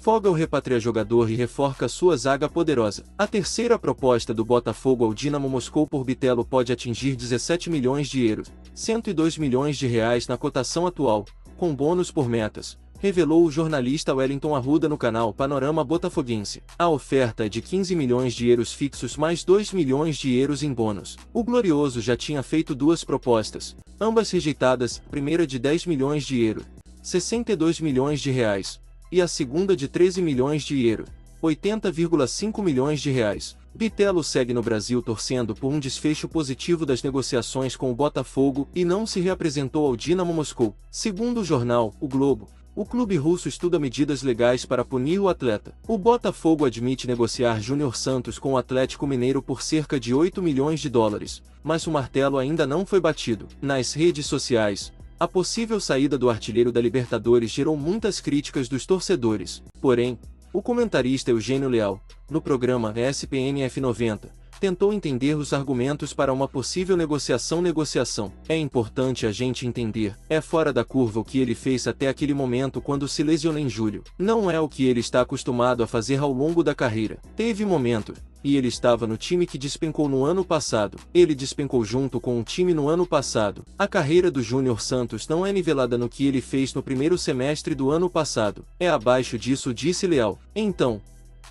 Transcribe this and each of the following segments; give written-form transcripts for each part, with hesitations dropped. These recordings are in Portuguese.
Fogel repatria jogador e reforça sua zaga poderosa. A terceira proposta do Botafogo ao Dinamo Moscou por Bitelo pode atingir 17 milhões de euros, 102 milhões de reais na cotação atual, com bônus por metas, revelou o jornalista Wellington Arruda no canal Panorama Botafoguense. A oferta é de 15 milhões de euros fixos mais 2 milhões de euros em bônus. O Glorioso já tinha feito duas propostas, ambas rejeitadas, a primeira de 10 milhões de euros, 62 milhões de reais, e a segunda de 13 milhões de euros, 80,5 milhões de reais. Bitelo segue no Brasil torcendo por um desfecho positivo das negociações com o Botafogo e não se reapresentou ao Dinamo Moscou. Segundo o jornal O Globo, o clube russo estuda medidas legais para punir o atleta. O Botafogo admite negociar Júnior Santos com o Atlético Mineiro por cerca de 8 milhões de dólares, mas o martelo ainda não foi batido. Nas redes sociais, a possível saída do artilheiro da Libertadores gerou muitas críticas dos torcedores. Porém, o comentarista Eugênio Leal, no programa ESPN F90, tentou entender os argumentos para uma possível negociação. É importante a gente entender, é fora da curva o que ele fez até aquele momento quando se lesionou em julho. Não é o que ele está acostumado a fazer ao longo da carreira. Teve momentos, e ele estava no time que despencou no ano passado. Ele despencou junto com o time no ano passado. A carreira do Júnior Santos não é nivelada no que ele fez no primeiro semestre do ano passado. É abaixo disso, disse Leal. Então,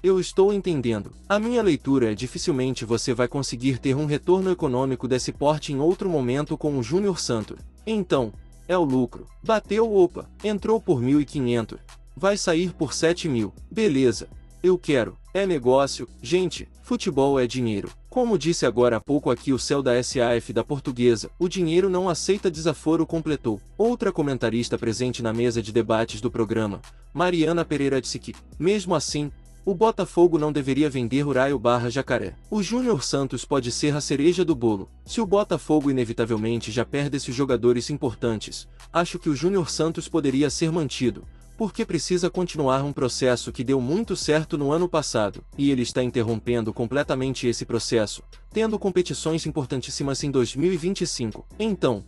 eu estou entendendo. A minha leitura é dificilmente você vai conseguir ter um retorno econômico desse porte em outro momento com o Júnior Santos. Então, é o lucro. Bateu, opa, entrou por 1.500. Vai sair por 7.000. Beleza. Eu quero. É negócio. Gente, futebol é dinheiro. Como disse agora há pouco aqui o céu da SAF da Portuguesa, o dinheiro não aceita desaforo, completou. Outra comentarista presente na mesa de debates do programa, Mariana Pereira, disse que, mesmo assim, o Botafogo não deveria vender Uraio/Jacaré. O Júnior Santos pode ser a cereja do bolo. Se o Botafogo inevitavelmente já perde esses jogadores importantes, acho que o Júnior Santos poderia ser mantido, porque precisa continuar um processo que deu muito certo no ano passado, e ele está interrompendo completamente esse processo, tendo competições importantíssimas em 2025. Então,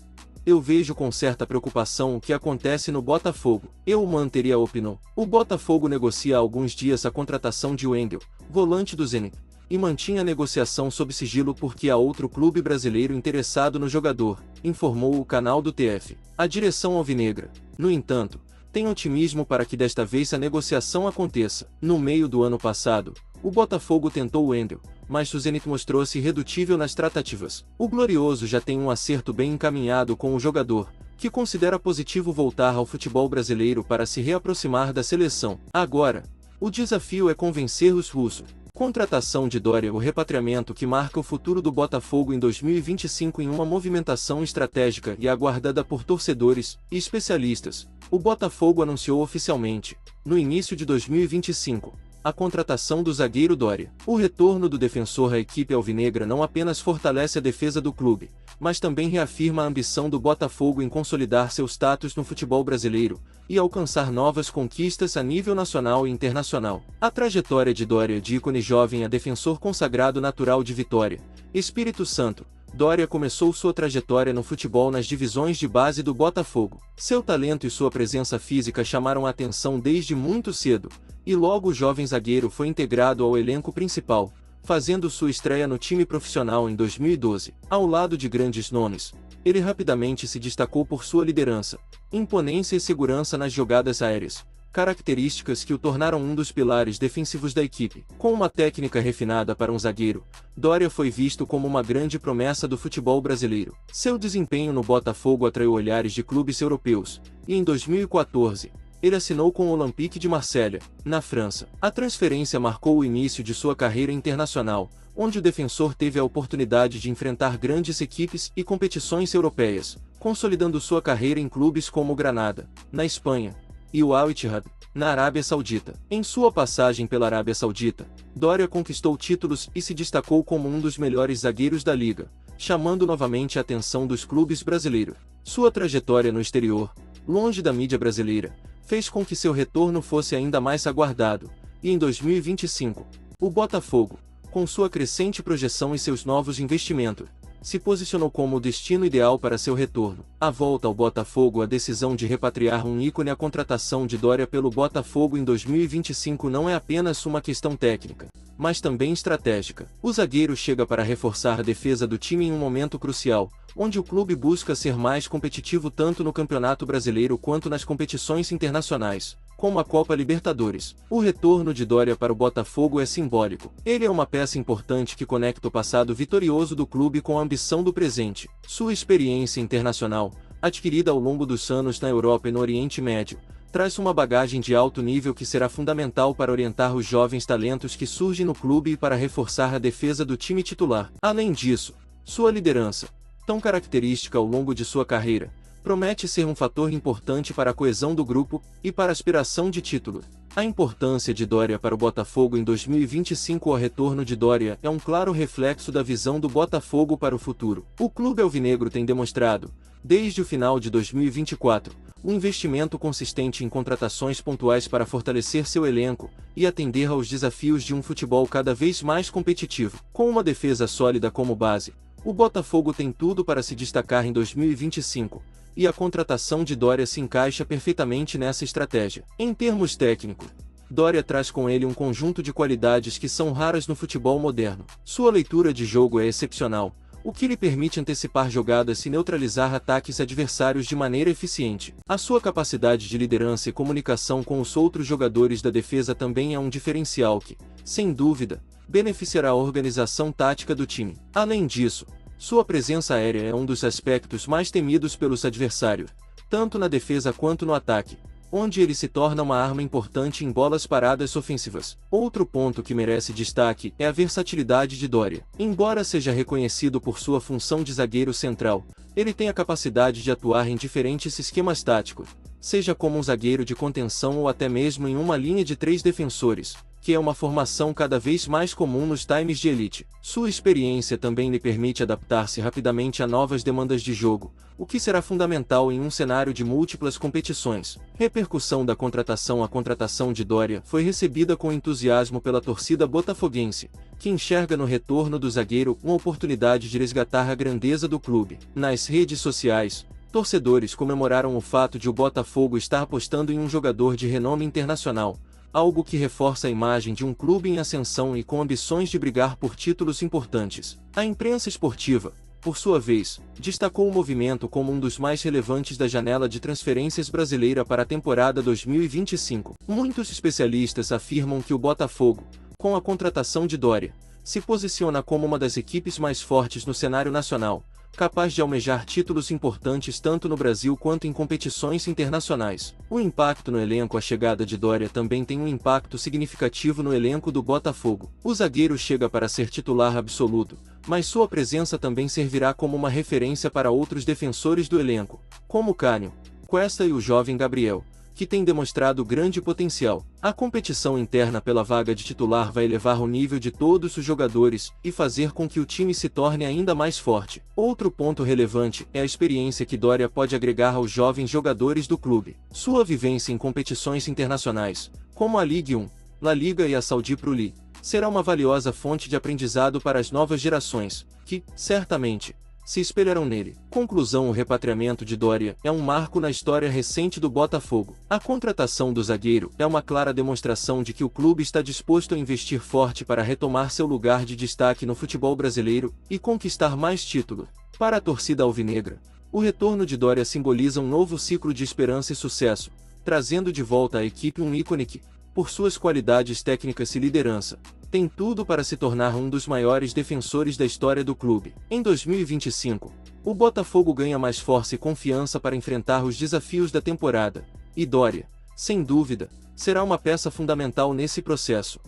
eu vejo com certa preocupação o que acontece no Botafogo. Eu manteria a opinião. O Botafogo negocia há alguns dias a contratação de Wendel, volante do Zenit, e mantinha a negociação sob sigilo porque há outro clube brasileiro interessado no jogador, informou o canal do TF. A direção alvinegra, no entanto, tem otimismo para que desta vez a negociação aconteça. No meio do ano passado, o Botafogo tentou Wendel, mas o Zenit mostrou-se irredutível nas tratativas. O Glorioso já tem um acerto bem encaminhado com o jogador, que considera positivo voltar ao futebol brasileiro para se reaproximar da seleção. Agora, o desafio é convencer os russos. Contratação de Doria, o repatriamento que marca o futuro do Botafogo em 2025 em uma movimentação estratégica e aguardada por torcedores e especialistas. O Botafogo anunciou oficialmente, no início de 2025, a contratação do zagueiro Doria. O retorno do defensor à equipe alvinegra não apenas fortalece a defesa do clube, mas também reafirma a ambição do Botafogo em consolidar seu status no futebol brasileiro e alcançar novas conquistas a nível nacional e internacional. A trajetória de Doria, de ícone jovem a defensor consagrado natural de Vitória, Espírito Santo, Doria começou sua trajetória no futebol nas divisões de base do Botafogo. Seu talento e sua presença física chamaram a atenção desde muito cedo, e logo o jovem zagueiro foi integrado ao elenco principal, fazendo sua estreia no time profissional em 2012. Ao lado de grandes nomes, ele rapidamente se destacou por sua liderança, imponência e segurança nas jogadas aéreas, características que o tornaram um dos pilares defensivos da equipe. Com uma técnica refinada para um zagueiro, Doria foi visto como uma grande promessa do futebol brasileiro. Seu desempenho no Botafogo atraiu olhares de clubes europeus, e em 2014, ele assinou com o Olympique de Marselha, na França. A transferência marcou o início de sua carreira internacional, onde o defensor teve a oportunidade de enfrentar grandes equipes e competições europeias, consolidando sua carreira em clubes como o Granada, na Espanha, e o Al Ittihad, na Arábia Saudita. Em sua passagem pela Arábia Saudita, Doria conquistou títulos e se destacou como um dos melhores zagueiros da liga, chamando novamente a atenção dos clubes brasileiros. Sua trajetória no exterior, longe da mídia brasileira, fez com que seu retorno fosse ainda mais aguardado, e em 2025, o Botafogo, com sua crescente projeção e seus novos investimentos, se posicionou como o destino ideal para seu retorno. A volta ao Botafogo. A decisão de repatriar um ícone. A contratação de Doria pelo Botafogo em 2025 não é apenas uma questão técnica, mas também estratégica. O zagueiro chega para reforçar a defesa do time em um momento crucial, onde o clube busca ser mais competitivo tanto no Campeonato Brasileiro quanto nas competições internacionais, como a Copa Libertadores. O retorno de Doria para o Botafogo é simbólico. Ele é uma peça importante que conecta o passado vitorioso do clube com a ambição do presente. Sua experiência internacional, adquirida ao longo dos anos na Europa e no Oriente Médio, traz uma bagagem de alto nível que será fundamental para orientar os jovens talentos que surgem no clube e para reforçar a defesa do time titular. Além disso, sua liderança, tão característica ao longo de sua carreira, promete ser um fator importante para a coesão do grupo e para a aspiração de título. A importância de Doria para o Botafogo em 2025. O retorno de Doria é um claro reflexo da visão do Botafogo para o futuro. O clube alvinegro tem demonstrado, desde o final de 2024, um investimento consistente em contratações pontuais para fortalecer seu elenco e atender aos desafios de um futebol cada vez mais competitivo. Com uma defesa sólida como base, o Botafogo tem tudo para se destacar em 2025, e a contratação de Doria se encaixa perfeitamente nessa estratégia. Em termos técnicos, Doria traz com ele um conjunto de qualidades que são raras no futebol moderno. Sua leitura de jogo é excepcional, o que lhe permite antecipar jogadas e neutralizar ataques adversários de maneira eficiente. A sua capacidade de liderança e comunicação com os outros jogadores da defesa também é um diferencial que, sem dúvida, beneficiará a organização tática do time. Além disso, sua presença aérea é um dos aspectos mais temidos pelos adversários, tanto na defesa quanto no ataque, onde ele se torna uma arma importante em bolas paradas ofensivas. Outro ponto que merece destaque é a versatilidade de Doria. Embora seja reconhecido por sua função de zagueiro central, ele tem a capacidade de atuar em diferentes esquemas táticos, seja como um zagueiro de contenção ou até mesmo em uma linha de 3 defensores, que é uma formação cada vez mais comum nos times de elite. Sua experiência também lhe permite adaptar-se rapidamente a novas demandas de jogo, o que será fundamental em um cenário de múltiplas competições. Repercussão da contratação. A contratação de Doria foi recebida com entusiasmo pela torcida botafoguense, que enxerga no retorno do zagueiro uma oportunidade de resgatar a grandeza do clube. Nas redes sociais, torcedores comemoraram o fato de o Botafogo estar apostando em um jogador de renome internacional, algo que reforça a imagem de um clube em ascensão e com ambições de brigar por títulos importantes. A imprensa esportiva, por sua vez, destacou o movimento como um dos mais relevantes da janela de transferências brasileira para a temporada 2025. Muitos especialistas afirmam que o Botafogo, com a contratação de Doria, se posiciona como uma das equipes mais fortes no cenário nacional, capaz de almejar títulos importantes tanto no Brasil quanto em competições internacionais. O impacto no elenco. A chegada de Doria também tem um impacto significativo no elenco do Botafogo. O zagueiro chega para ser titular absoluto, mas sua presença também servirá como uma referência para outros defensores do elenco, como Cânio, Cuesta e o jovem Gabriel, que tem demonstrado grande potencial. A competição interna pela vaga de titular vai elevar o nível de todos os jogadores e fazer com que o time se torne ainda mais forte. Outro ponto relevante é a experiência que Doria pode agregar aos jovens jogadores do clube. Sua vivência em competições internacionais, como a Ligue 1, La Liga e a Saudi Pro League, será uma valiosa fonte de aprendizado para as novas gerações, que, certamente, se espelharão nele. Conclusão. O repatriamento de Doria é um marco na história recente do Botafogo. A contratação do zagueiro é uma clara demonstração de que o clube está disposto a investir forte para retomar seu lugar de destaque no futebol brasileiro e conquistar mais títulos. Para a torcida alvinegra, o retorno de Doria simboliza um novo ciclo de esperança e sucesso, trazendo de volta à equipe um ícone que, por suas qualidades técnicas e liderança, tem tudo para se tornar um dos maiores defensores da história do clube. Em 2025, o Botafogo ganha mais força e confiança para enfrentar os desafios da temporada, e Doria, sem dúvida, será uma peça fundamental nesse processo.